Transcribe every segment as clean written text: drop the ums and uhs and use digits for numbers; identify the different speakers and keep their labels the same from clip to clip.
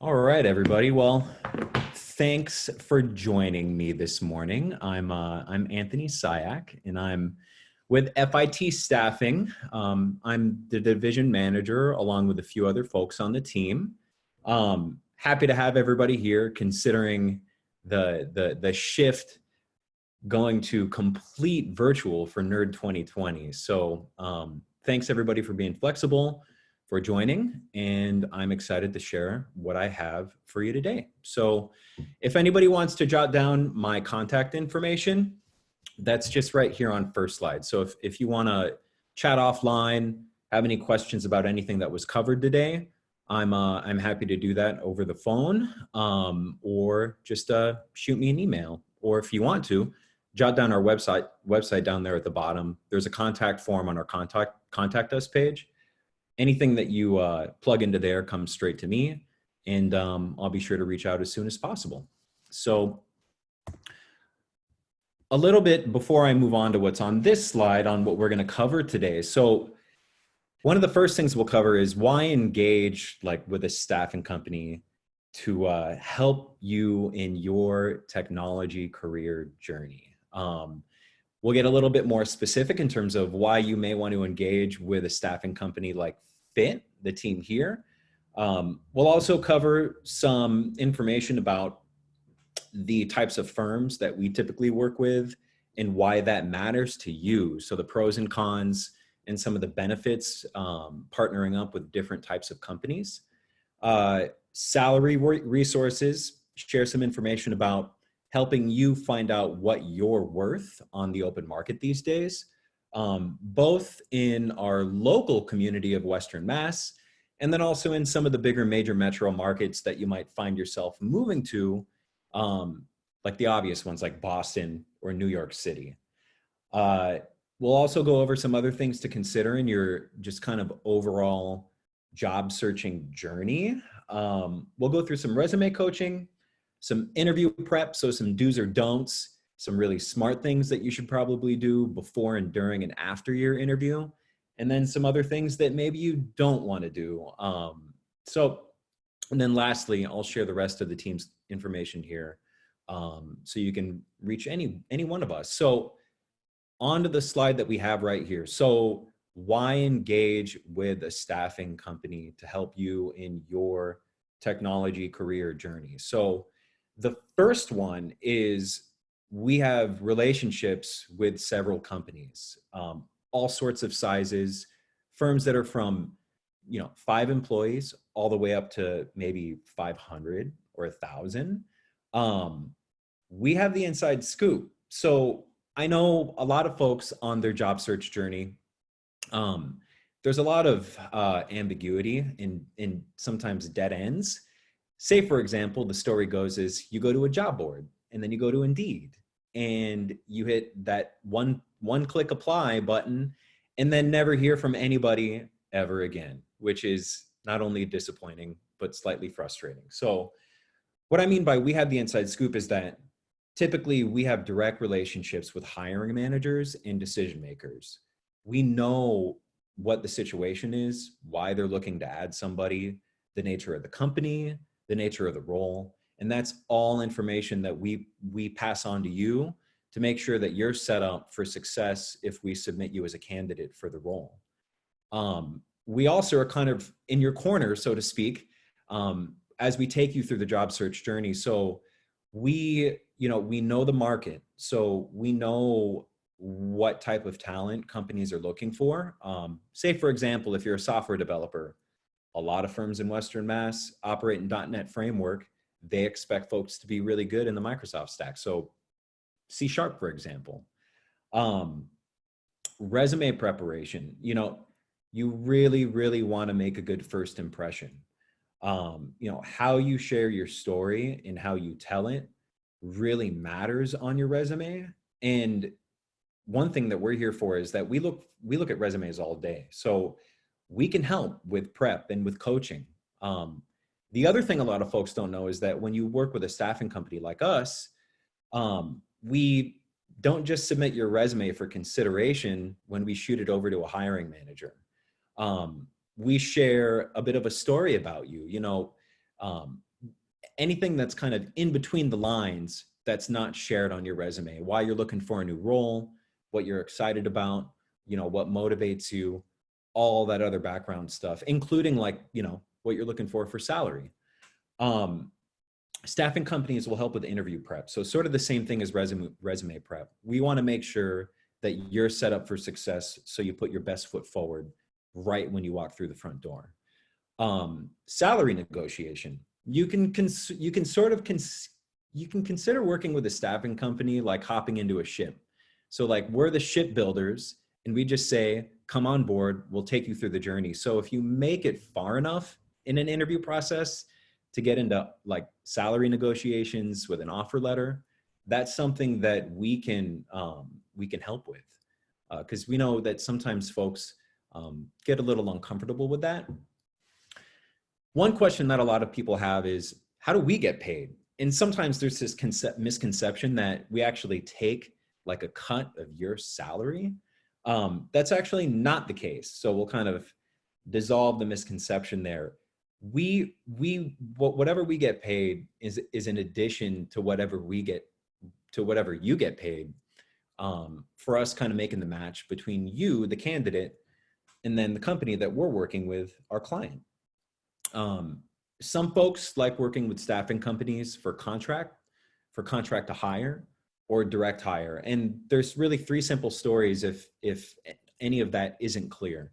Speaker 1: All right, everybody. Well, thanks for joining me this morning. I'm Anthony Syak, and I'm with FIT Staffing. I'm the division manager, along with a few other folks on the team. Happy to have everybody here, considering the shift going to complete virtual for Nerd 2020. So thanks everybody for being flexible, for joining, and I'm excited to share what I have for you today. So if anybody wants to jot down my contact information, that's just right here on first slide. So if you want to chat offline, have any questions about anything that was covered today, I'm happy to do that over the phone, or just shoot me an email. Or if you want to, jot down our website down there at the bottom. There's a contact form on our contact us page. Anything that you plug into there comes straight to me, and I'll be sure to reach out as soon as possible. So a little bit before I move on to what's on this slide on what we're going to cover today. So one of the first things we'll cover is why engage with a staffing company to help you in your technology career journey. We'll get a little bit more specific in terms of why you may want to engage with a staffing company like Fit, the team here. We'll also cover some information about the types of firms that we typically work with and why that matters to you. So the pros and cons and some of the benefits partnering up with different types of companies. Salary resources, share some information about helping you find out what you're worth on the open market these days, both in our local community of Western Mass, and then also in some of the bigger major metro markets that you might find yourself moving to, like the obvious ones like Boston or New York City. We'll also go over some other things to consider in your just kind of overall job searching journey. We'll go through some resume coaching, some interview prep, so some do's or don'ts, some really smart things that you should probably do before and during and after your interview, and then some other things that maybe you don't want to do. And then lastly, I'll share the rest of the team's information here, so you can reach any one of us. So on to the slide that we have right here. So why engage with a staffing company to help you in your technology career journey? So the first one is we have relationships with several companies, all sorts of sizes, firms that are from 5 employees all the way up to maybe 500 or 1,000. We have the inside scoop. So I know a lot of folks on their job search journey, there's a lot of ambiguity in sometimes dead ends. Say, for example, the story goes is you go to a job board and then you go to Indeed and you hit that one click apply button and then never hear from anybody ever again, which is not only disappointing, but slightly frustrating. So what I mean by we have the inside scoop is that typically we have direct relationships with hiring managers and decision makers. We know what the situation is, why they're looking to add somebody, the nature of the company, the nature of the role. And that's all information that we pass on to you to make sure that you're set up for success if we submit you as a candidate for the role. We also are kind of in your corner, so to speak, as we take you through the job search journey. So we know the market. So we know what type of talent companies are looking for. Say, for example, if you're a software developer, a lot of firms in Western Mass operate in .NET framework. They expect folks to be really good in the Microsoft stack. So C#, for example. Resume preparation, you really, really want to make a good first impression. How you share your story and how you tell it really matters on your resume. And one thing that we're here for is that we look at resumes all day. So we can help with prep and with coaching. The other thing a lot of folks don't know is that when you work with a staffing company like us, we don't just submit your resume for consideration when we shoot it over to a hiring manager. We share a bit of a story about you. anything that's kind of in between the lines that's not shared on your resume, why you're looking for a new role, what you're excited about, you know, what motivates you, all that other background stuff, including like, you know, what you're looking for salary. Staffing companies will help with interview prep. So sort of the same thing as resume prep. We want to make sure that you're set up for success, so you put your best foot forward right when you walk through the front door. Salary negotiation. You can consider working with a staffing company like hopping into a ship. So like we're the shipbuilders, and we just say, come on board, we'll take you through the journey. So if you make it far enough in an interview process to get into like salary negotiations with an offer letter, that's something that we can help with, because we know that sometimes folks get a little uncomfortable with that. One question that a lot of people have is, how do we get paid? And sometimes there's this misconception that we actually take like a cut of your salary. That's actually not the case. So we'll kind of dissolve the misconception there. Whatever we get paid is in addition to whatever you get paid, for us kind of making the match between you, the candidate, and then the company that we're working with, our client. Some folks like working with staffing companies for contract to hire or direct hire. And there's really three simple stories if any of that isn't clear.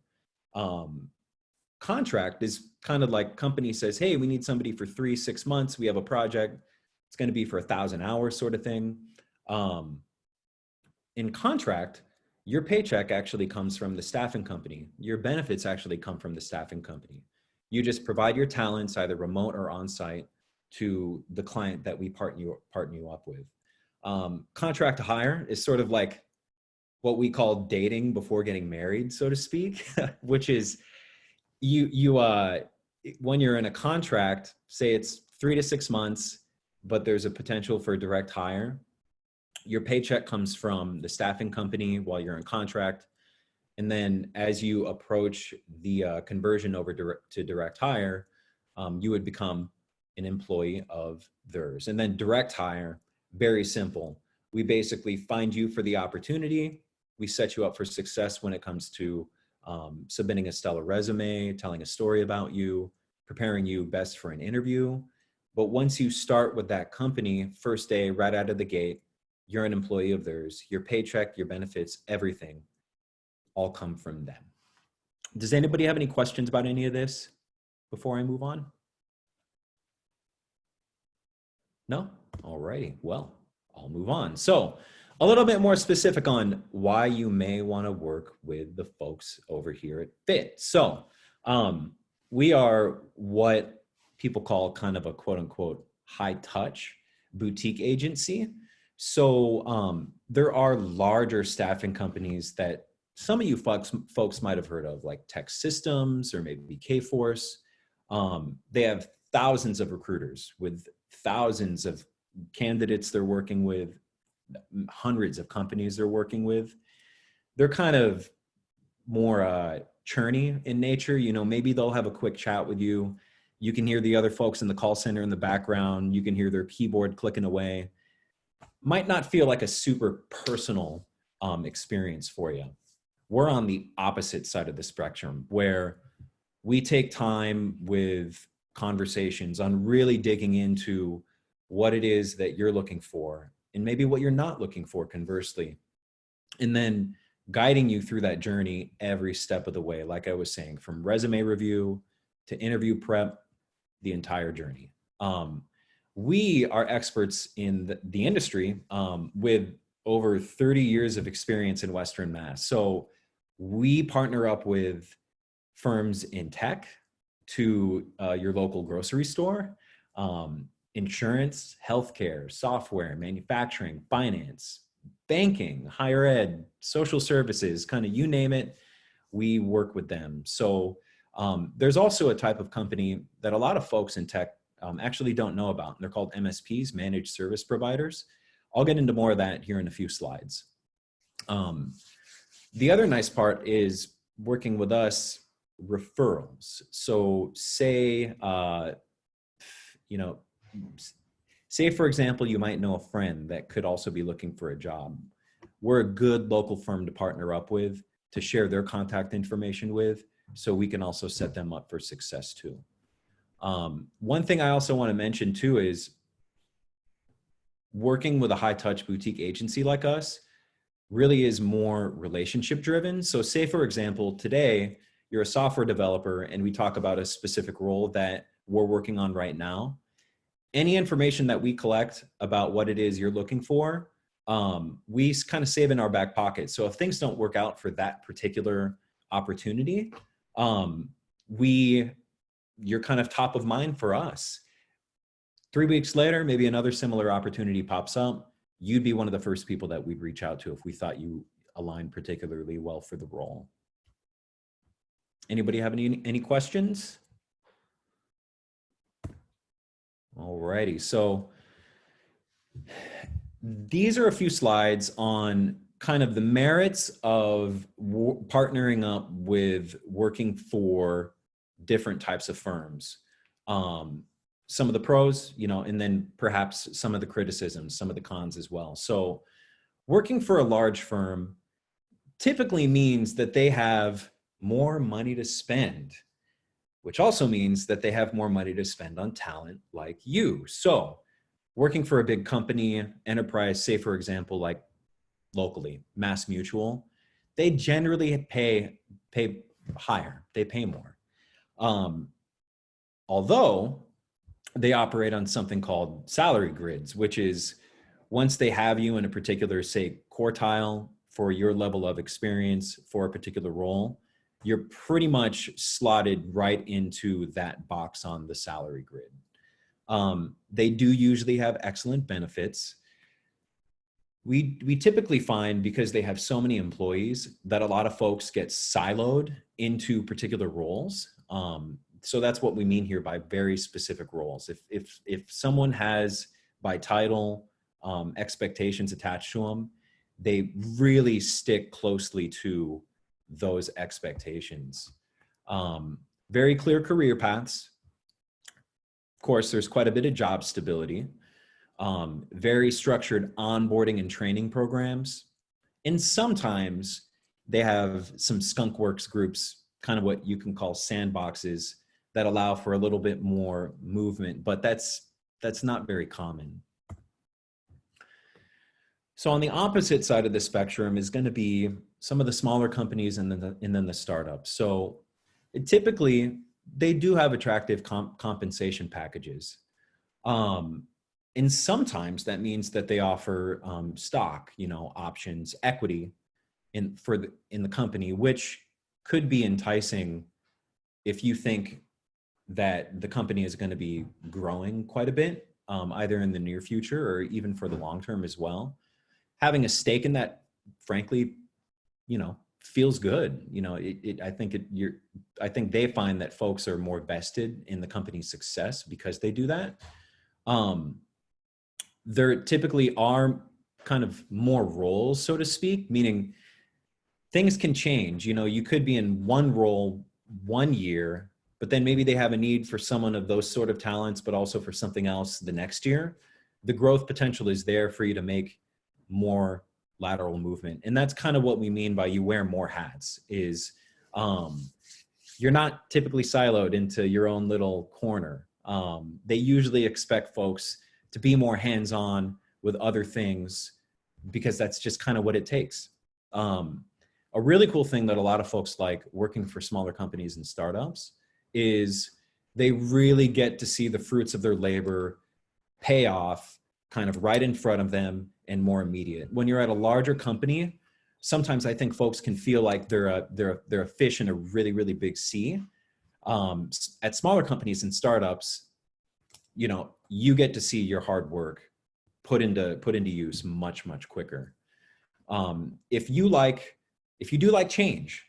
Speaker 1: Contract is kind of like company says, hey, we need somebody for 3-6 months. We have a project. It's going to be for 1,000 hours sort of thing. In contract, your paycheck actually comes from the staffing company. Your benefits actually come from the staffing company. You just provide your talents, either remote or on-site, to the client that we partner you up with. Contract to hire is sort of like what we call dating before getting married, so to speak, which is when you're in a contract, say it's 3 to 6 months, but there's a potential for direct hire. Your paycheck comes from the staffing company while you're in contract. And then as you approach the conversion over to direct hire, you would become an employee of theirs. And then direct hire, very simple. We basically find you for the opportunity. We set you up for success when it comes to submitting a stellar resume, telling a story about you, preparing you best for an interview. But once you start with that company, first day, right out of the gate, you're an employee of theirs. Your paycheck, your benefits, everything, all come from them. Does anybody have any questions about any of this before I move on? No? All righty. Well, I'll move on. So a little bit more specific on why you may want to work with the folks over here at FIT. So we are what people call kind of a quote unquote high touch boutique agency. So there are larger staffing companies that some of you folks might have heard of, like Tech Systems or maybe Kforce. They have thousands of recruiters with thousands of candidates they're working with, hundreds of companies they're working with. They're kind of more churny in nature. You know, maybe they'll have a quick chat with you. You can hear the other folks in the call center in the background. You can hear their keyboard clicking away. Might not feel like a super personal experience for you. We're on the opposite side of the spectrum, where we take time with conversations on really digging into what it is that you're looking for and maybe what you're not looking for, conversely, and then guiding you through that journey every step of the way. Like I was saying, from resume review to interview prep, the entire journey. We are experts in the industry with over 30 years of experience in Western Mass. So we partner up with firms in tech to your local grocery store, insurance, healthcare, software, manufacturing, finance, banking, higher ed, social services, kind of you name it, we work with them. So there's also a type of company that a lot of folks in tech actually don't know about. And they're called MSPs, managed service providers. I'll get into more of that here in a few slides. The other nice part is working with us, referrals. So say, you know, say, for example, you might know a friend that could also be looking for a job. We're a good local firm to partner up with, to share their contact information with, so we can also set them up for success too. One thing I also want to mention too is working with a high touch boutique agency like us really is more relationship driven. So say, for example, today you're a software developer and we talk about a specific role that we're working on right now. Any information that we collect about what it is you're looking for, we kind of save in our back pocket. So if things don't work out for that particular opportunity, you're kind of top of mind for us. 3 weeks later, maybe another similar opportunity pops up. You'd be one of the first people that we'd reach out to if we thought you aligned particularly well for the role. Anybody have any questions? Alrighty, so these are a few slides on kind of the merits of partnering up with working for different types of firms. Some of the pros, you know, and then perhaps some of the criticisms, some of the cons as well. So working for a large firm typically means that they have more money to spend, which also means that they have more money to spend on talent like you. So working for a big company, enterprise, say for example, like locally, Mass Mutual, they generally pay higher, they pay more. Although they operate on something called salary grids, which is once they have you in a particular, say, quartile for your level of experience for a particular role, you're pretty much slotted right into that box on the salary grid. They do usually have excellent benefits. We typically find, because they have so many employees, that a lot of folks get siloed into particular roles. So that's what we mean here by very specific roles. If someone has by title expectations attached to them, they really stick closely to those expectations. Very clear career paths. Of course, there's quite a bit of job stability. Very structured onboarding and training programs. And sometimes they have some skunk works groups, kind of what you can call sandboxes, that allow for a little bit more movement, but that's not very common. So on the opposite side of the spectrum is going to be some of the smaller companies and then the startups. So typically they do have attractive compensation packages. And sometimes that means that they offer stock, you know, options, equity in the company, which could be enticing if you think that the company is going to be growing quite a bit, either in the near future or even for the long term as well. Having a stake in that, frankly, you know, feels good. You know, I think they find that folks are more vested in the company's success because they do that. There typically are kind of more roles, so to speak, meaning things can change. You know, you could be in one role 1 year, but then maybe they have a need for someone of those sort of talents, but also for something else the next year. The growth potential is there for you to make more lateral movement. And that's kind of what we mean by you wear more hats, is you're not typically siloed into your own little corner. They usually expect folks to be more hands-on with other things because that's just kind of what it takes. A really cool thing that a lot of folks like working for smaller companies and startups is they really get to see the fruits of their labor pay off kind of right in front of them and more immediate. When you're at a larger company, sometimes I think folks can feel like they're a fish in a really, really big sea. At smaller companies and startups, you know, you get to see your hard work put into use much, much quicker. If you do like change,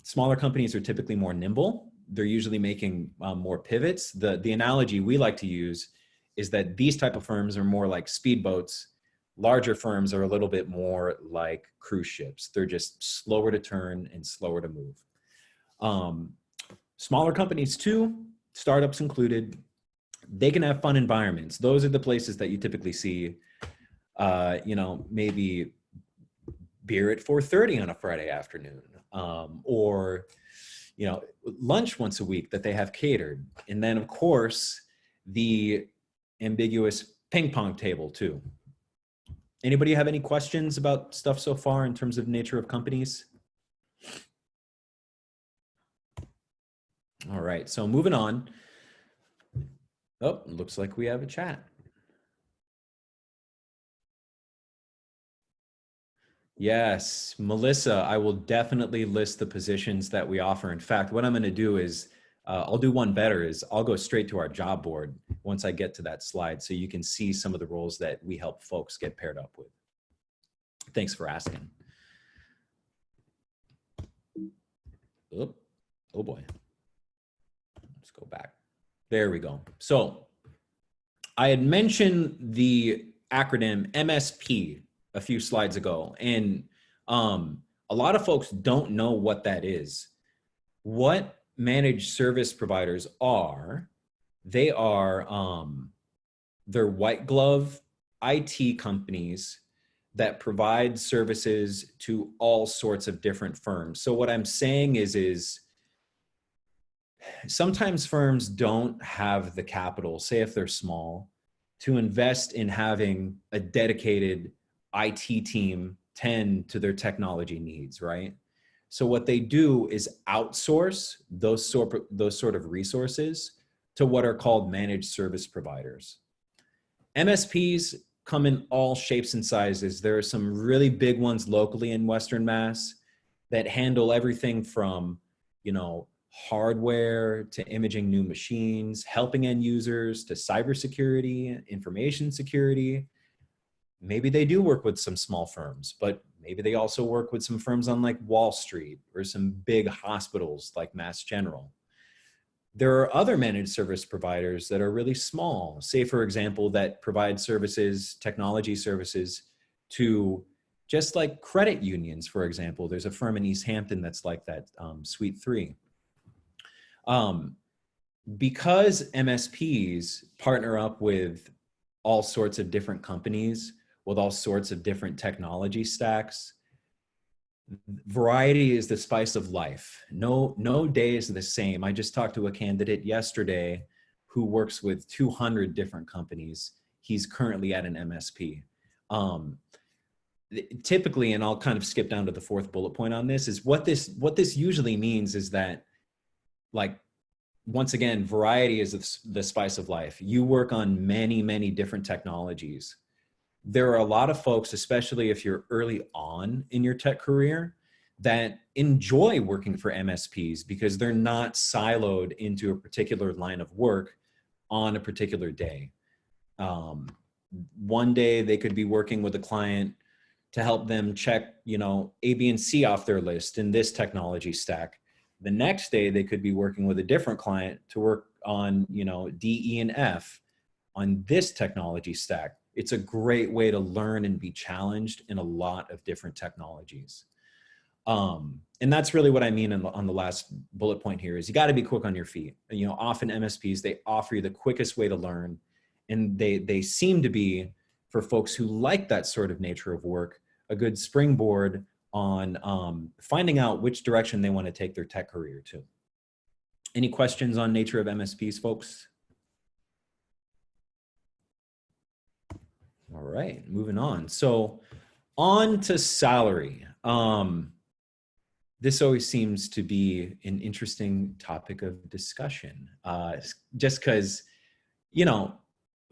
Speaker 1: smaller companies are typically more nimble. They're usually making more pivots. The analogy we like to use is that these type of firms are more like speedboats. Larger firms are a little bit more like cruise ships. They're just slower to turn and slower to move. Smaller companies too, startups included, They can have fun environments. Those are the places that you typically see, you know, maybe beer at 4:30 on a Friday afternoon, or, you know, lunch once a week that they have catered. And then of course, the ambiguous ping pong table too. Anybody have any questions about stuff so far in terms of nature of companies? All right, so moving on. Oh, looks like we have a chat. Yes, Melissa, I will definitely list the positions that we offer. In fact, what I'm going to do is I'll do one better is I'll go straight to our job board once I get to that slide so you can see some of the roles that we help folks get paired up with. Thanks for asking. Oh, oh boy. Let's go back. There we go. So I had mentioned the acronym MSP a few slides ago, and a lot of folks don't know what that is. What managed service providers are, they are they're white glove IT companies that provide services to all sorts of different firms. So what I'm saying is sometimes firms don't have the capital, say if they're small, to invest in having a dedicated IT team tend to their technology needs, right? So what they do is outsource those sort of resources to what are called managed service providers. MSPs come in all shapes and sizes. There are some really big ones locally in Western Mass that handle everything from, you know, hardware to imaging new machines, helping end users to cybersecurity, information security. Maybe they do work with some small firms, but maybe they also work with some firms on like Wall Street or some big hospitals like Mass General. There are other managed service providers that are really small, say for example, that provide services, technology services to just like credit unions, for example. There's a firm in East Hampton that's like that, Suite 3. Because MSPs partner up with all sorts of different companies with all sorts of different technology stacks, variety is the spice of life. No day is the same. I just talked to a candidate yesterday who works with 200 different companies. He's currently at an MSP. Typically, and I'll kind of skip down to the fourth bullet point on this, is what this usually means is that, like, once again, variety is the spice of life. You work on many different technologies. There are a lot of folks, especially if you're early on in your tech career, that enjoy working for MSPs because they're not siloed into a particular line of work on a particular day. One day they could be working with a client to help them check, you know, A, B, and C off their list in this technology stack. The next day they could be working with a different client to work on, you know, D, E, and F on this technology stack. It's a great way to learn and be challenged in a lot of different technologies. And that's really what I mean on the last bullet point here is you got to be quick on your feet. You know, often MSPs, they offer you the quickest way to learn, and they seem to be, for folks who like that sort of nature of work, a good springboard on finding out which direction they want to take their tech career to. Any questions on nature of MSPs, folks? All right, moving on. So on to salary. This always seems to be an interesting topic of discussion, just because, you know,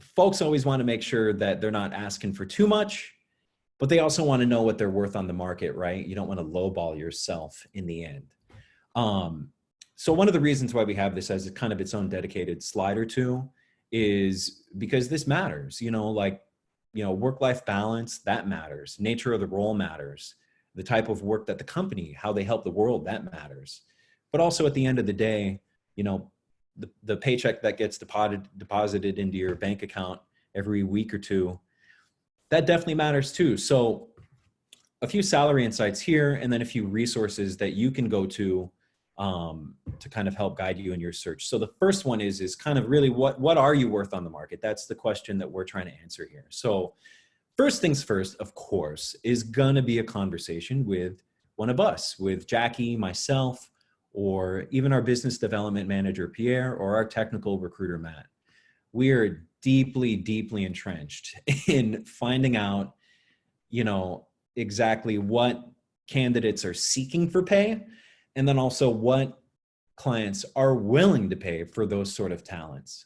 Speaker 1: folks always want to make sure that they're not asking for too much, but they also want to know what they're worth on the market, right? You don't want to lowball yourself in the end. So one of the reasons why we have this as a kind of its own dedicated slide or two is because this matters, you know, like, you know, work-life balance, that matters. Nature of the role matters. The type of work that the company, how they help the world, that matters. But also at the end of the day, you know, the paycheck that gets deposited into your bank account every week or two, that definitely matters too. So a few salary insights here, and then a few resources that you can go to to kind of help guide you in your search. So the first one is kind of really what are you worth on the market? That's the question that we're trying to answer here. So first things first, of course, is gonna be a conversation with one of us, with Jackie, myself, or even our business development manager, Pierre, or our technical recruiter, Matt. We are deeply, deeply entrenched in finding out, exactly what candidates are seeking for pay, and then also what clients are willing to pay for those sort of talents.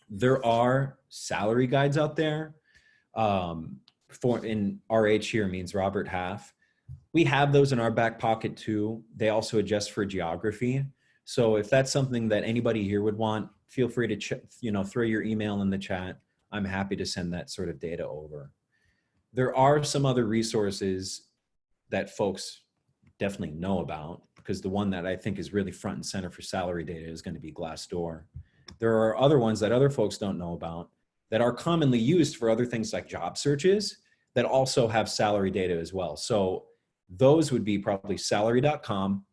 Speaker 1: There are salary guides out there. For in RH here means Robert Half. We have those in our back pocket too. They also adjust for geography. So if that's something that anybody here would want, feel free to throw your email in the chat. I'm happy to send that sort of data over. There are some other resources that folks definitely know about, because the one that I think is really front and center for salary data is going to be Glassdoor. There are other ones that other folks don't know about that are commonly used for other things like job searches that also have salary data as well. So those would be probably salary.com.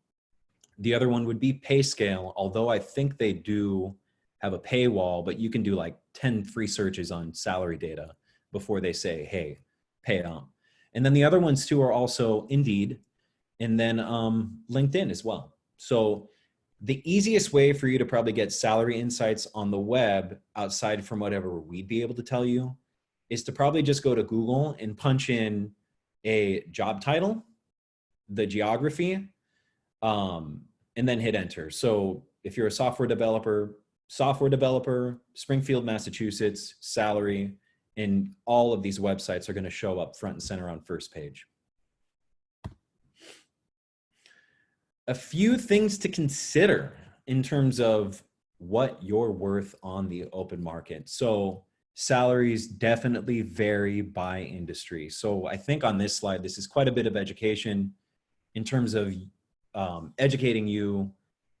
Speaker 1: The other one would be PayScale, although I think they do have a paywall, but you can do like 10 free searches on salary data before they say, hey, pay up. And then the other ones too are also Indeed, and then LinkedIn as well. So the easiest way for you to probably get salary insights on the web, outside from whatever we'd be able to tell you, is to probably just go to Google and punch in a job title, the geography, and then hit enter. So if you're a software developer, Springfield, Massachusetts, salary, and all of these websites are going to show up front and center on first page. A few things to consider in terms of what you're worth on the open market. So salaries definitely vary by industry. So I think on this slide, this is quite a bit of education in terms of educating you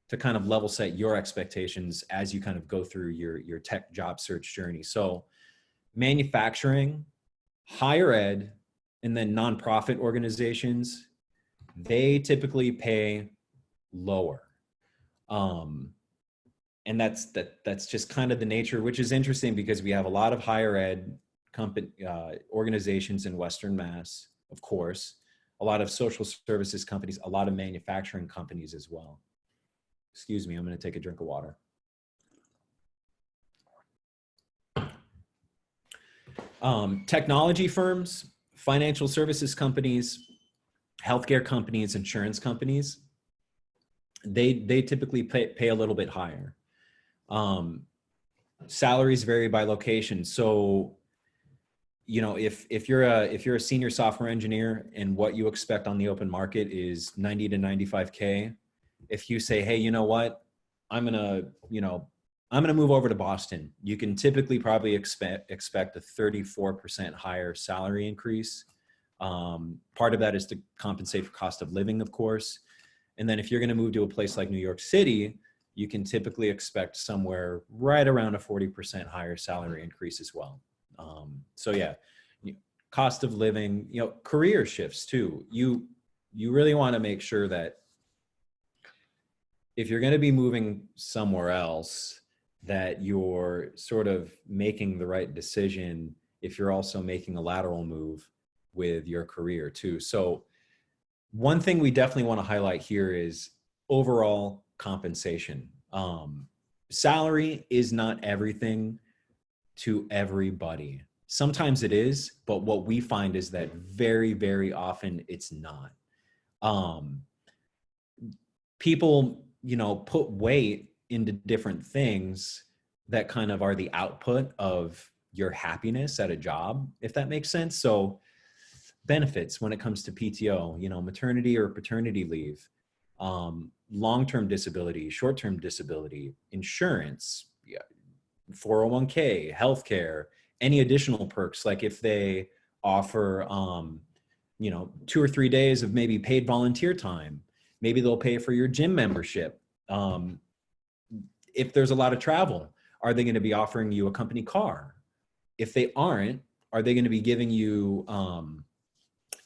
Speaker 1: to kind of level set your expectations as you kind of go through your tech job search journey. So manufacturing, higher ed, and then nonprofit organizations, they typically pay lower. And that's just kind of the nature, which is interesting because we have a lot of higher ed organizations in Western Mass, of course, a lot of social services companies, a lot of manufacturing companies as well. Excuse me, I'm going to take a drink of water. Technology firms, financial services companies, healthcare companies, insurance companies, they typically pay a little bit higher. Salaries vary by location. So, if you're a senior software engineer and what you expect on the open market is 90 to 95K, if you say, hey, you know what, I'm gonna move over to Boston, you can typically probably expect a 34% higher salary increase. Part of that is to compensate for cost of living, of course. And then if you're going to move to a place like New York City, you can typically expect somewhere right around a 40% higher salary increase as well. So yeah, cost of living, career shifts too. You really want to make sure that if you're going to be moving somewhere else, that you're sort of making the right decision if you're also making a lateral move with your career too. So one thing we definitely want to highlight here is overall compensation. Salary is not everything to everybody. Sometimes it is, but what we find is that very, very often it's not. People, put weight into different things that kind of are the output of your happiness at a job, if that makes sense. So benefits when it comes to PTO, maternity or paternity leave, long-term disability, short-term disability, insurance, 401k, healthcare, any additional perks, like if they offer, 2 or 3 days of maybe paid volunteer time, maybe they'll pay for your gym membership. If there's a lot of travel, are they going to be offering you a company car? If they aren't, are they going to be giving you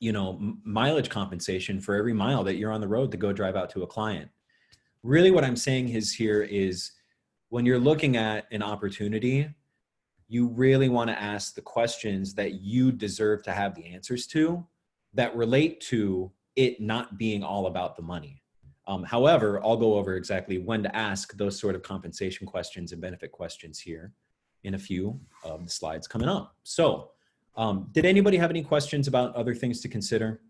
Speaker 1: mileage compensation for every mile that you're on the road to go drive out to a client. Really what I'm saying is when you're looking at an opportunity, you really want to ask the questions that you deserve to have the answers to that relate to it not being all about the money. However, I'll go over exactly when to ask those sort of compensation questions and benefit questions here in a few of the slides coming up. So did anybody have any questions about other things to consider?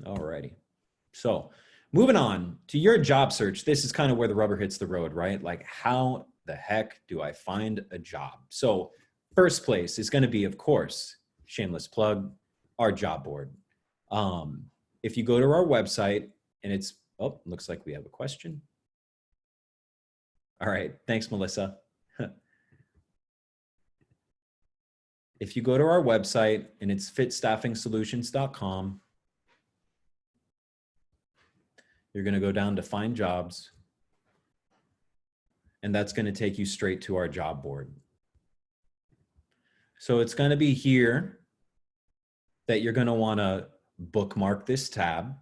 Speaker 1: All righty. So moving on to your job search, this is kind of where the rubber hits the road, right? Like, how the heck do I find a job? So first place is going to be, of course, shameless plug, our job board. If you go to our website and it's, oh, looks like we have a question. All right. Thanks, Melissa. If you go to our staffingsolutions.com, and it's fitstaffingsolutions.com, you're going to go down to find jobs, and that's going to take you straight to our job board. So it's going to be here that you're going to want to bookmark this tab.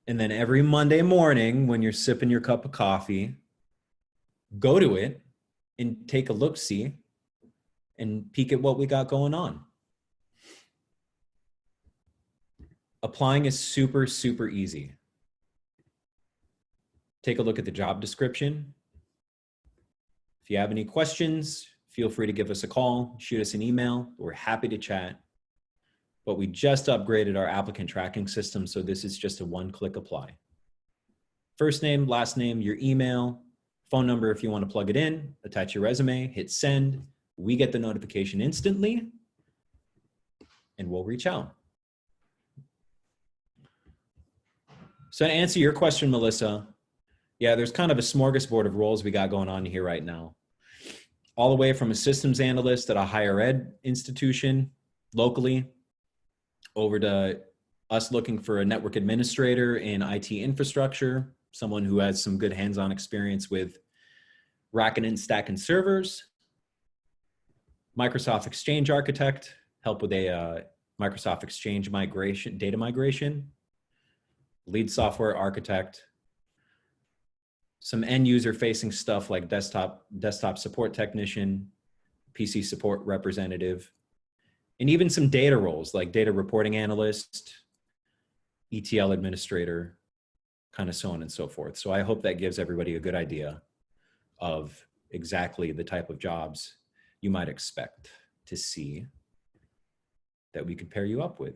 Speaker 1: And then every Monday morning when you're sipping your cup of coffee, go to it and take a look-see and peek at what we got going on. Applying is super, super easy. Take a look at the job description. If you have any questions, feel free to give us a call, shoot us an email. We're happy to chat. But we just upgraded our applicant tracking system, so this is just a one-click apply. First name, last name, your email, phone number if you want to plug it in, attach your resume, hit send. We get the notification instantly, and we'll reach out. So to answer your question, Melissa, yeah, there's kind of a smorgasbord of roles we got going on here right now. All the way from a systems analyst at a higher ed institution locally, over to us looking for a network administrator in IT infrastructure, someone who has some good hands-on experience with racking and stacking servers, Microsoft Exchange architect, help with a Microsoft Exchange migration, data migration, lead software architect, some end user facing stuff like desktop support technician, PC support representative, and even some data roles like data reporting analyst, ETL administrator, kind of so on and so forth. So I hope that gives everybody a good idea of exactly the type of jobs you might expect to see that we could pair you up with.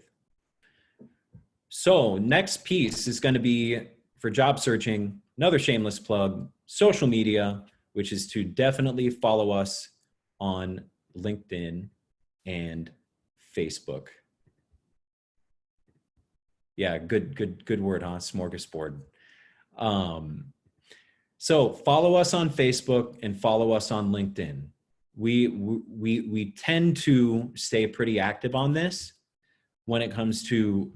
Speaker 1: So next piece is going to be for job searching, another shameless plug, social media, which is to definitely follow us on LinkedIn and Facebook. Yeah, good word, huh? Smorgasbord. So follow us on Facebook and follow us on LinkedIn. We tend to stay pretty active on this when it comes to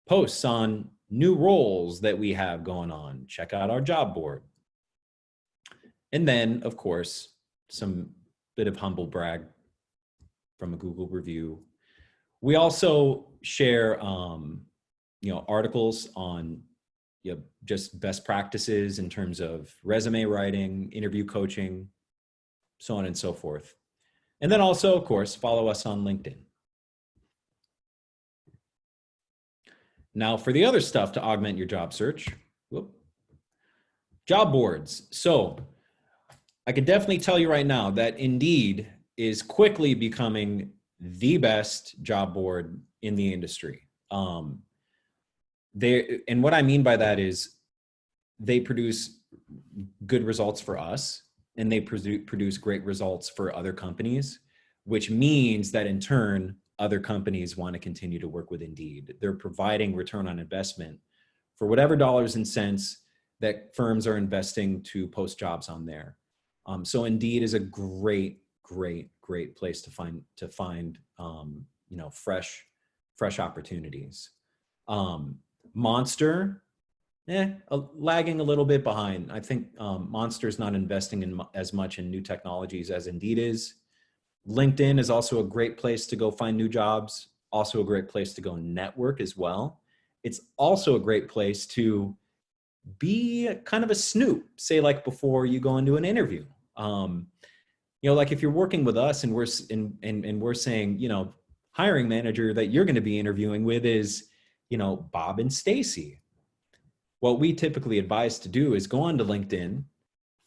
Speaker 1: posts on new roles that we have going on. Check out our job board. And then, of course, some bit of humble brag from a Google review. We also share, articles on just best practices in terms of resume writing, interview coaching, so on and so forth. And then also, of course, follow us on LinkedIn. Now for the other stuff to augment your job search, job boards. So I can definitely tell you right now that Indeed is quickly becoming the best job board in the industry. And what I mean by that is they produce good results for us, and they produce great results for other companies, which means that in turn, other companies want to continue to work with Indeed. They're providing return on investment for whatever dollars and cents that firms are investing to post jobs on there. So Indeed is a great place to find fresh opportunities. Monster, lagging a little bit behind. I think Monster's not investing in as much in new technologies as Indeed is. LinkedIn is also a great place to go find new jobs, also a great place to go network as well. It's also a great place to be kind of a snoop, say like before you go into an interview. You know, like if you're working with us and we're saying, you know, hiring manager that you're going to be interviewing with is, you know, Bob and Stacy. What we typically advise to do is go onto LinkedIn,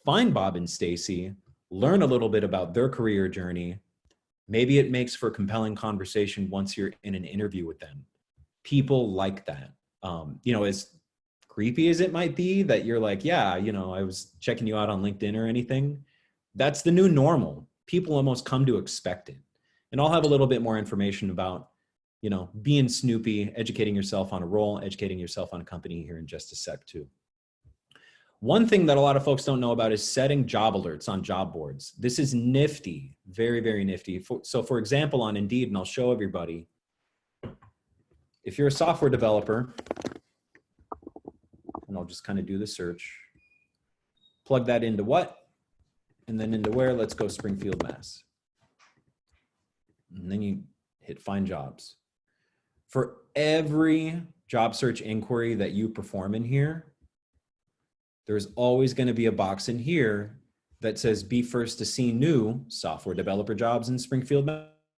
Speaker 1: find Bob and Stacy, learn a little bit about their career journey. Maybe it makes for compelling conversation once you're in an interview with them. People like that. You know, as creepy as it might be that you're like, yeah, you know, I was checking you out on LinkedIn or anything. That's the new normal. People almost come to expect it. And I'll have a little bit more information about, you know, being snoopy, educating yourself on a role, educating yourself on a company here in just a sec too. One thing that a lot of folks don't know about is setting job alerts on job boards. This is nifty, very, very nifty. So for example, on Indeed, and I'll show everybody, if you're a software developer, and I'll just kind of do the search, plug that into what, and then into where, let's go Springfield, Mass. And then you hit find jobs. For every job search inquiry that you perform in here, there's always going to be a box in here that says be first to see new software developer jobs in Springfield,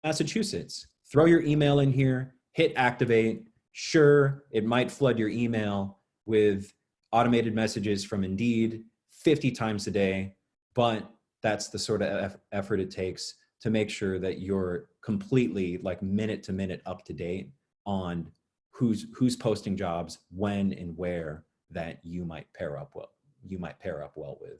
Speaker 1: Massachusetts. Throw your email in here, hit activate. Sure, it might flood your email with automated messages from Indeed 50 times a day, but that's the sort of effort it takes to make sure that you're completely like minute to minute up to date on who's posting jobs, when and where that you might pair up well with.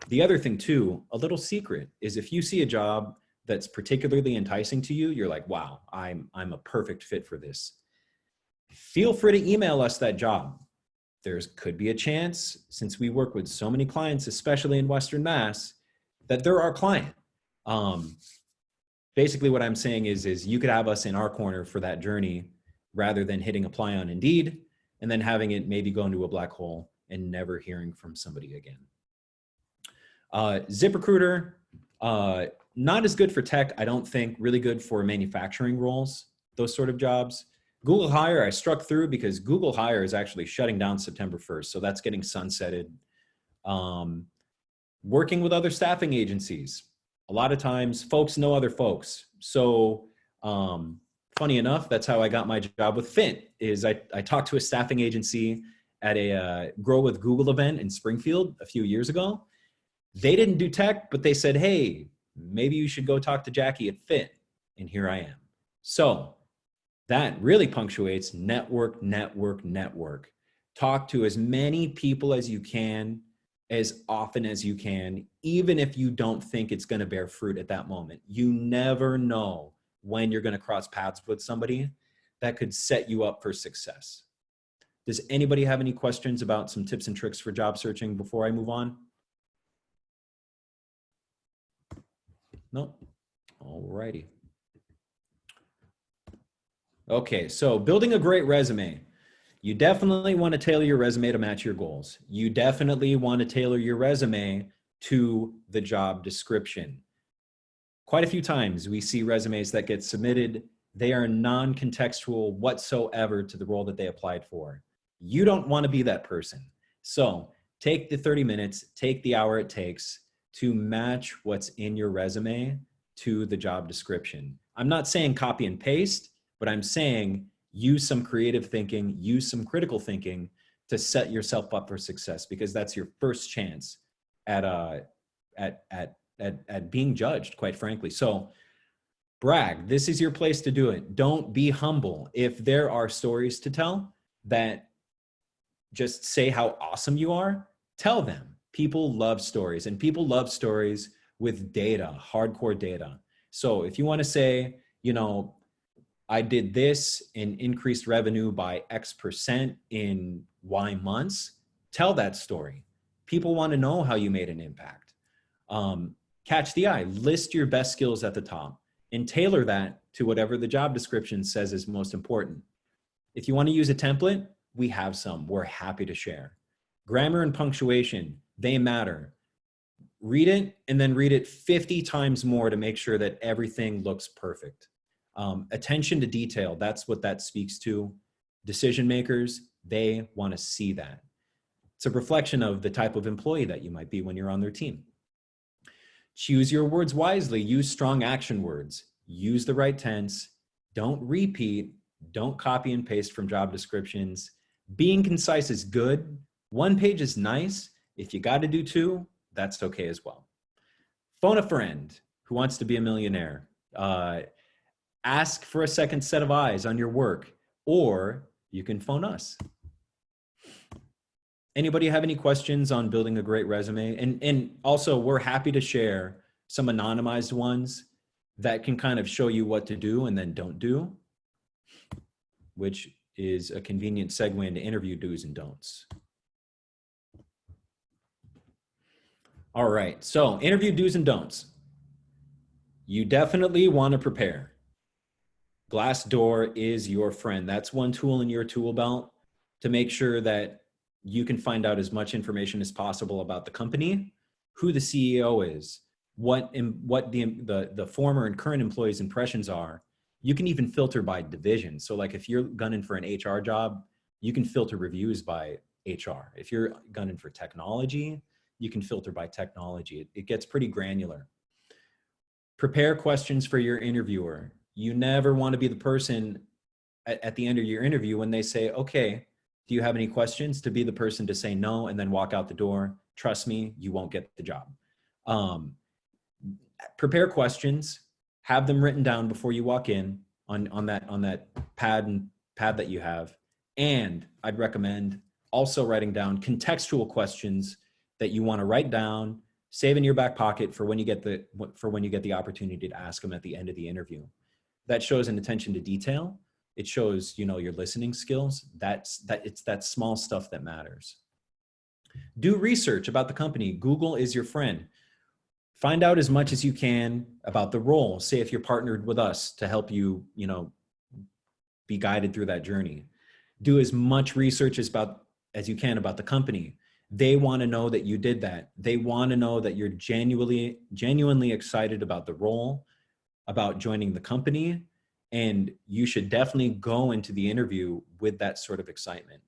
Speaker 1: The other thing too, a little secret, is if you see a job that's particularly enticing to you, you're like, wow, I'm a perfect fit for this. Feel free to email us that job. Could be a chance, since we work with so many clients, especially in Western Mass, that they're our client. Basically what I'm saying is you could have us in our corner for that journey rather than hitting apply on Indeed and then having it maybe go into a black hole and never hearing from somebody again. ZipRecruiter, not as good for tech, I don't think, really good for manufacturing roles, those sort of jobs. Google Hire, I struck through because Google Hire is actually shutting down September 1st, so that's getting sunsetted. Working with other staffing agencies. A lot of times folks know other folks. So funny enough, that's how I got my job with Fint, is I talked to a staffing agency at a Grow with Google event in Springfield a few years ago. They didn't do tech, but they said, hey, maybe you should go talk to Jackie at Fint. And here I am. So that really punctuates network, network, network. Talk to as many people as you can, as often as you can, even if you don't think it's going to bear fruit at that moment. You never know when you're going to cross paths with somebody that could set you up for success. Does anybody have any questions about some tips and tricks for job searching before I move on? No? All righty. Okay, so building a great resume. You definitely want to tailor your resume to match your goals. You definitely want to tailor your resume to the job description. Quite a few times we see resumes that get submitted. They are non-contextual whatsoever to the role that they applied for. You don't want to be that person. So take the 30 minutes, take the hour it takes to match what's in your resume to the job description. I'm not saying copy and paste, but I'm saying use some creative thinking, use some critical thinking to set yourself up for success, because that's your first chance at being judged, quite frankly. So brag, this is your place to do it. Don't be humble. If there are stories to tell that just say how awesome you are, tell them. People love stories, and people love stories with data, hardcore data. So if you want to say, you know, I did this and increased revenue by X% in Y months, tell that story. People want to know how you made an impact. Catch the eye, list your best skills at the top and tailor that to whatever the job description says is most important. If you want to use a template, we have some. We're happy to share. Grammar and punctuation, they matter. read it and then read it 50 times more to make sure that everything looks perfect. Attention to detail, that's what that speaks to. Decision makers, they want to see that. It's a reflection of the type of employee that you might be when you're on their team. Choose your words wisely. Use strong action words. Use the right tense. Don't repeat. Don't copy and paste from job descriptions. Being concise is good. One page is nice. If you got to do two, that's okay as well. Phone a friend who wants to be a millionaire. Ask for a second set of eyes on your work, or you can phone us. Anybody have any questions on building a great resume? And also, we're happy to share some anonymized ones that can kind of show you what to do and then don't do, which is a convenient segue into interview do's and don'ts. All right, so interview do's and don'ts. You definitely want to prepare. Glassdoor is your friend. That's one tool in your tool belt to make sure that you can find out as much information as possible about the company, who the CEO is, what the former and current employees' impressions are. You can even filter by division. So like if you're gunning for an HR job, you can filter reviews by HR. If you're gunning for technology, you can filter by technology. It gets pretty granular. Prepare questions for your interviewer. You never want to be the person at the end of your interview when they say, okay, do you have any questions? To be the person to say no and then walk out the door. Trust me, you won't get the job. Prepare questions, have them written down before you walk in on that pad that you have. And I'd recommend also writing down contextual questions that you want to write down, save in your back pocket for when you get the opportunity to ask them at the end of the interview. That shows an attention to detail. It shows, your listening skills. It's that small stuff that matters. Do research about the company. Google is your friend. Find out as much as you can about the role. Say if you're partnered with us to help you, be guided through that journey. Do as much research as you can about the company. They want to know that you did that. They want to know that you're genuinely excited about the role, about joining the company. And you should definitely go into the interview with that sort of excitement.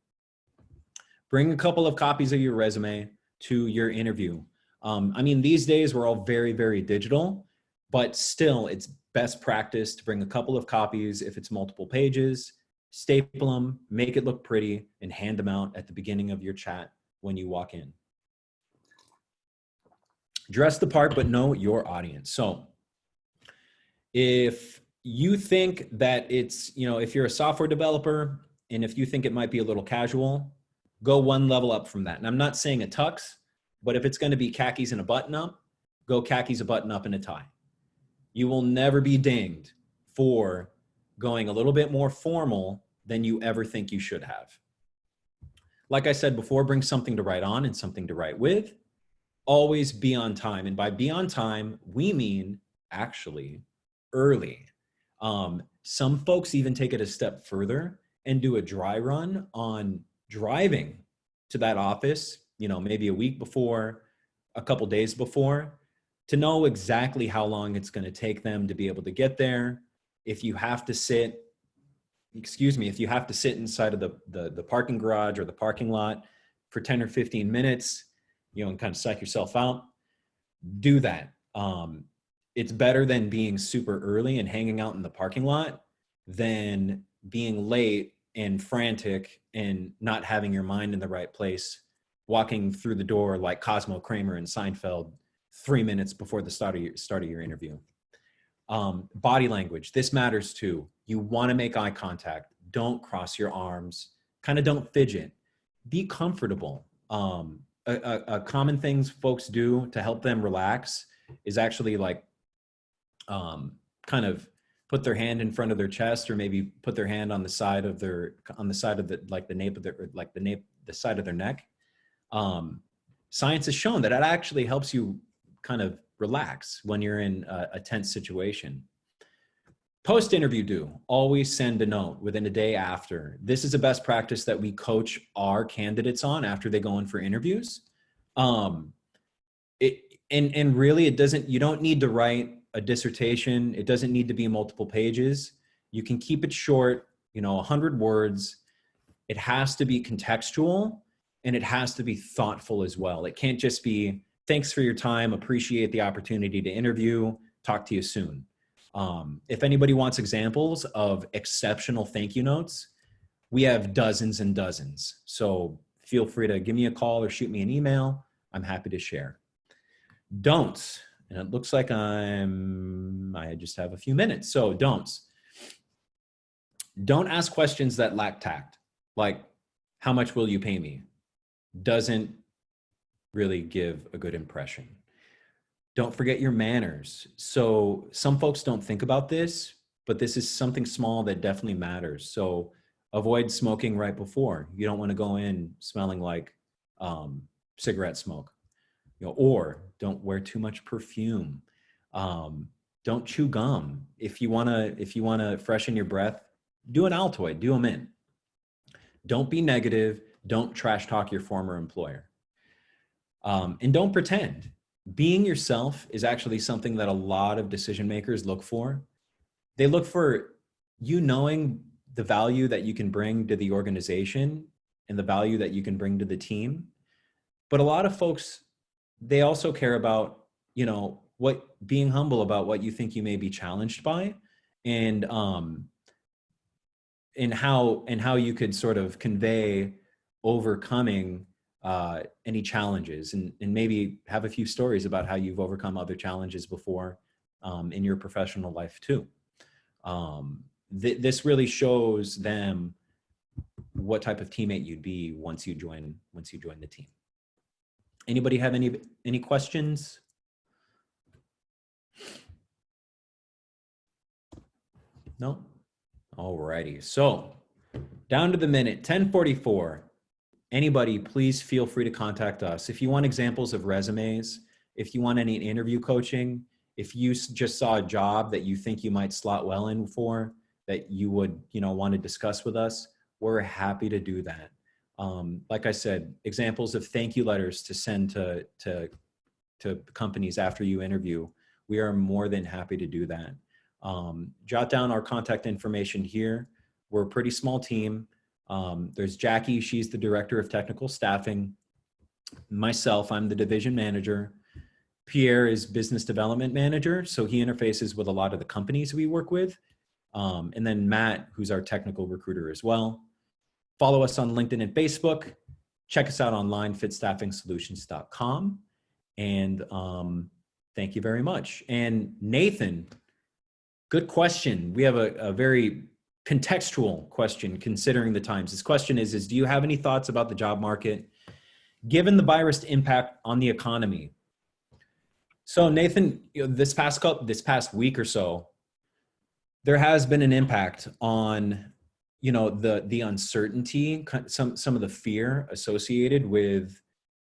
Speaker 1: Bring a couple of copies of your resume to your interview. These days we're all very, very digital, but still it's best practice to bring a couple of copies if it's multiple pages, staple them, make it look pretty, and hand them out at the beginning of your chat when you walk in. Dress the part, but know your audience. So if you think that it's, if you're a software developer and if you think it might be a little casual, go one level up from that. And I'm not saying a tux, but if it's going to be khakis and a button up, go khakis, a button up, and a tie. You will never be dinged for going a little bit more formal than you ever think you should have. Like I said before, bring something to write on and something to write with. Always be on time. And by be on time, we mean actually early. Some folks even take it a step further and do a dry run on driving to that office, maybe a week before, a couple days before, to know exactly how long it's going to take them to be able to get there. If you have to sit inside of the parking garage or the parking lot for 10 or 15 minutes, and kind of psych yourself out, do that. It's better than being super early and hanging out in the parking lot than being late and frantic and not having your mind in the right place, walking through the door like Cosmo Kramer and Seinfeld 3 minutes before the start of your interview. Body language, this matters too. You want to make eye contact. Don't cross your arms. Kind of don't fidget. Be comfortable. A common things folks do to help them relax is actually kind of put their hand in front of their chest, or maybe put their hand on the side of the side of their neck. Science has shown that it actually helps you kind of relax when you're in a tense situation. Post-interview do, always send a note within a day after. This is a best practice that we coach our candidates on after they go in for interviews. And really it doesn't, you don't need to write a dissertation. It doesn't need to be multiple pages. You can keep it short, 100 words. It has to be contextual, and it has to be thoughtful as well. It can't just be, thanks for your time, appreciate the opportunity to interview, talk to you soon. If anybody wants examples of exceptional thank you notes, we have dozens and dozens. So feel free to give me a call or shoot me an email. I'm happy to share. Don'ts, and it looks like I just have a few minutes. So don'ts. Don't ask questions that lack tact. Like, how much will you pay me? Doesn't really give a good impression. Don't forget your manners. So some folks don't think about this, but this is something small that definitely matters. So avoid smoking right before. You don't want to go in smelling like cigarette smoke. Or don't wear too much perfume. Don't chew gum. If you wanna freshen your breath, do an Altoid, do a mint. Don't be negative. Don't trash talk your former employer. And don't pretend. Being yourself is actually something that a lot of decision makers look for. They look for you knowing the value that you can bring to the organization and the value that you can bring to the team. But a lot of folks, they also care about, being humble about what you think you may be challenged by, and how you could sort of convey overcoming any challenges, and maybe have a few stories about how you've overcome other challenges before in your professional life too. This really shows them what type of teammate you'd be once you join the team. Anybody have any questions? No? Alrighty. So down to the minute, 10:44. Anybody, please feel free to contact us. If you want examples of resumes, if you want any interview coaching, if you just saw a job that you think you might slot well in for, that you would, want to discuss with us, we're happy to do that. Like I said, examples of thank you letters to send to companies after you interview. We are more than happy to do that. Jot down our contact information here. We're a pretty small team. There's Jackie, she's the director of technical staffing. Myself, I'm the division manager. Pierre is business development manager, so he interfaces with a lot of the companies we work with. And then Matt, who's our technical recruiter as well. Follow us on LinkedIn and Facebook. Check us out online, fitstaffingsolutions.com. And thank you very much. And Nathan, good question. We have a very contextual question considering the times. This question is do you have any thoughts about the job market given the virus impact on the economy? So Nathan, this past week or so, there has been an impact on the uncertainty, some of the fear associated with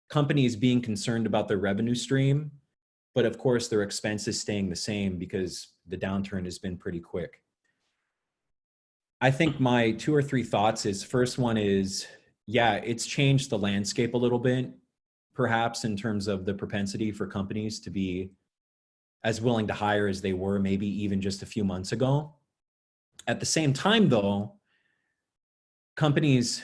Speaker 1: companies being concerned about their revenue stream, but of course their expenses staying the same because the downturn has been pretty quick. I think my 2 or 3 thoughts is, first one is, yeah, it's changed the landscape a little bit, perhaps in terms of the propensity for companies to be as willing to hire as they were maybe even just a few months ago. At the same time though, companies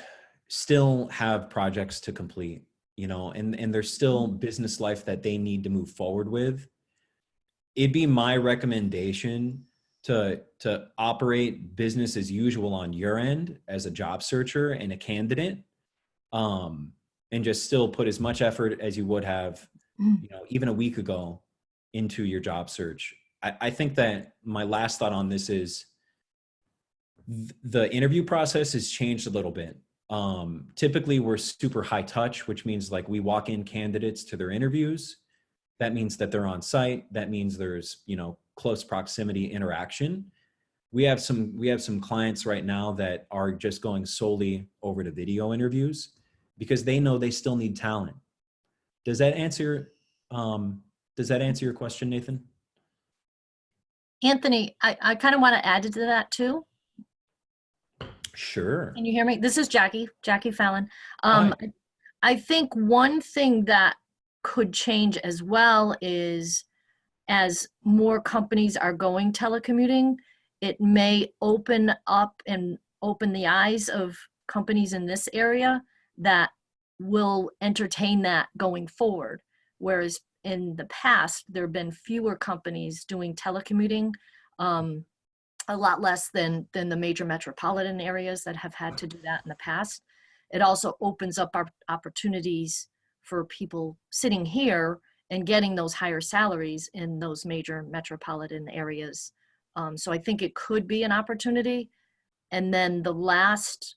Speaker 1: still have projects to complete, and there's still business life that they need to move forward with. It'd be my recommendation to operate business as usual on your end as a job searcher and a candidate, and just still put as much effort as you would have, even a week ago into your job search. I think that my last thought on this is the interview process has changed a little bit. Typically we're super high touch, which means like we walk in candidates to their interviews. That means that they're on site. That means there's, close proximity interaction. We have some clients right now that are just going solely over to video interviews because they know they still need talent. Does that answer your question, Nathan?
Speaker 2: Anthony, I kind of want to add to that too.
Speaker 1: Sure.
Speaker 2: Can you hear me? This is Jackie Fallon. I think one thing that could change as well is as more companies are going telecommuting, it may open up and open the eyes of companies in this area that will entertain that going forward. Whereas in the past, there have been fewer companies doing telecommuting, a lot less than the major metropolitan areas that have had to do that in the past. It also opens up our opportunities for people sitting here and getting those higher salaries in those major metropolitan areas. So I think it could be an opportunity. And then the last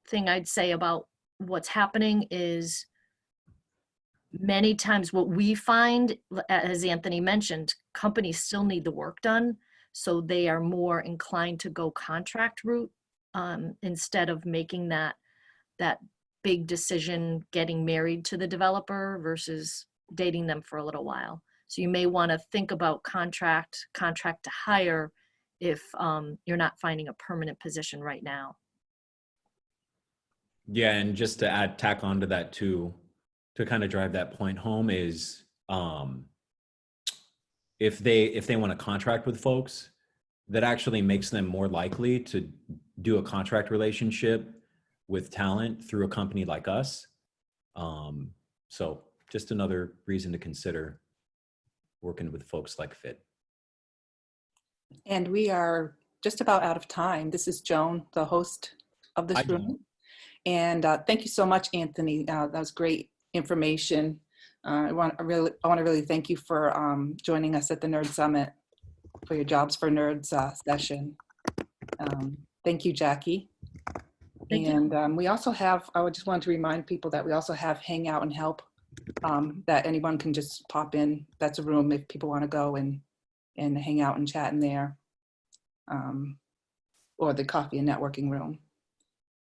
Speaker 2: thing I'd say about what's happening is many times what we find, as Anthony mentioned, companies still need the work done. So they are more inclined to go contract route instead of making that big decision, getting married to the developer versus dating them for a little while. So you may want to think about contract to hire if you're not finding a permanent position right now.
Speaker 1: Yeah, and just to tack onto that too, to kind of drive that point home is if they want to contract with folks, that actually makes them more likely to do a contract relationship with talent through a company like us. So just another reason to consider working with folks like Fit.
Speaker 3: And we are just about out of time. This is Joan, the host of this room. And thank you so much, Anthony. That was great information. I want to really thank you for joining us at the Nerd Summit for your Jobs for Nerds session. Thank you, Jackie.
Speaker 2: Thank you.
Speaker 3: We also have, I just wanted to remind people that we also have Hangout and Help that anyone can just pop in. That's a room if people want to go and hang out and chat in there, or the coffee and networking room.